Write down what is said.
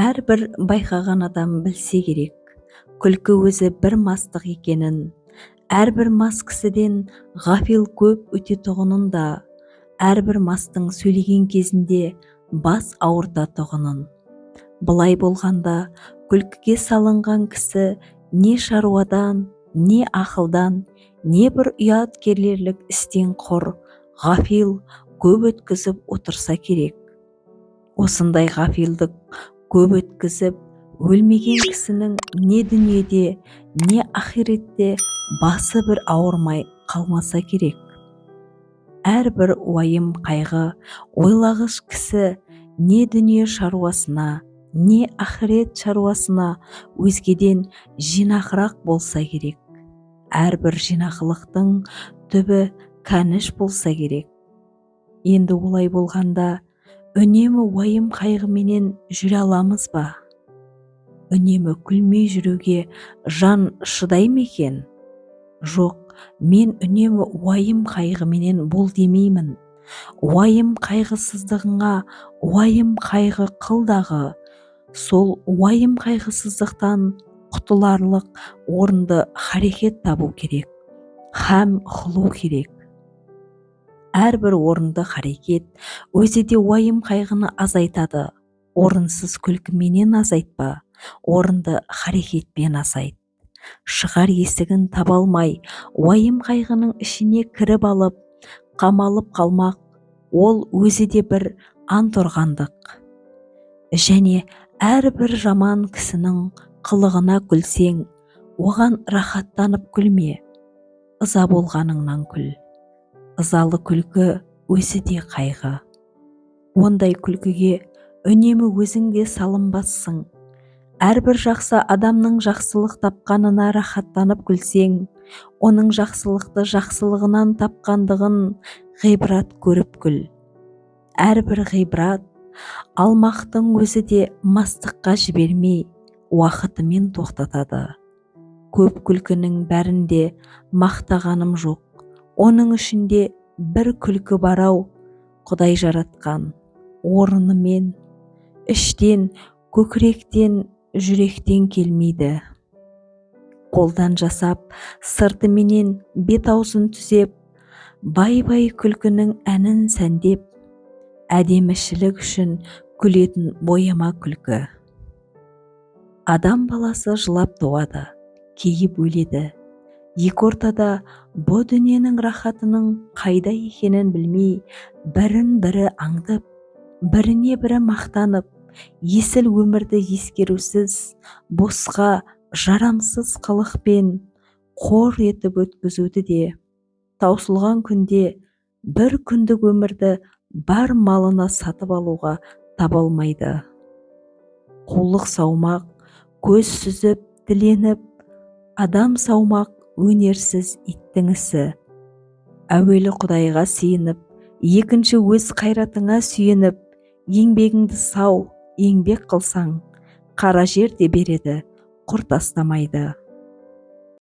Әрбір байқаған адам білсе керек, күлкі өзі бір мастық екенін, әрбір мас кісіден ғафил көп өтетұғынын да, әрбір мастың сөйлеген кезінде бас ауыртатұғынын. Былай болғанда, күлкіге салынған кісі не шаруадан, не ақылдан, не бір ұят керлерлік істен құр, ғафил көп өткізіп отырса керек. Осындай ғафилдік көп өткізіп, өлмеген кісінің не дүниеде, не ахиретте басы бір ауырмай қалмаса керек. Әрбір уайым қайғы ойлағыш кісі не дүние шаруасына, не ахирет шаруасына өзгеден жинақырақ болса керек. Әрбір жинақылықтың түбі кәніш болса керек. Енді олай болғанда, үнемі уайым қайғыменен жүре аламыз ба? Үнемі күлмей жүруге жан шыдай ма екен? Жоқ, мен үнемі уайым қайғыменен бол демеймін. Уайым қайғысыздығыңа уайым қайғы қылдағы, сол уайым қайғысыздықтан құтыларлық орынды харекет табу керек, һәм қылу керек. Әрбір орынды харекет өзі де уайым қайғыны азайтады. Орынсыз күлкіменен азайтпа, орынды харекетпен азайт. Шығар есігін таба алмай, уайым қайғының ішіне кіріп алып, қамалып қалмақ, ол өзі де бір антұрғандық. Және әрбір жаман кісінің қылығына күлсең, оған рахаттанып күлме, ыза болғаныңнан күл. Ызалы күлкі өзі де қайғы. Ондай күлкіге үнемі өзің де салынбассың. Әрбір жақсы адамның жақсылық тапқанына рахаттанып күлсең, оның жақсылықты жақсылығынан тапқандығын ғибрат көріп күл. Әрбір ғибрат алмақтың өзі де мастыққа жібермей, уақытымен тоқтатады. Көп күлкінің бәрінде мақтағаным жоқ. Оның ішінде бір күлкі бар-ау, Құдай жаратқан, орнымен, іштен, көкіректен, жүректен келмейді. Қолдан жасап, сыртыменен бет-аузын түзеп, бай-бай күлкінің әнін сәндеп, әдемішілік үшін күлетін бояма күлкі. Адам баласы жылап туады, кейіп өледі. Екі ортада бұ дүниенің рахатының қайда екенін білмей, бірін-бірі аңдып, біріне бірі мақтанып, есіл өмірді ескерусіз, босқа, жарамсыз қылықпен қор етіп өткізуді де, таусылған күнде бір күндік өмірді бар малына сатып алуға таба алмайды. Қулық саумақ, көз сүзіп, тіленіп, адам саумақ өнерсіз иттің ісі. Әуелі Құдайға сиынып, екінші өз қайратыңа сүйеніп, еңбегіңді сау, еңбек қылсаң, қара жер де береді, құр тастамайды.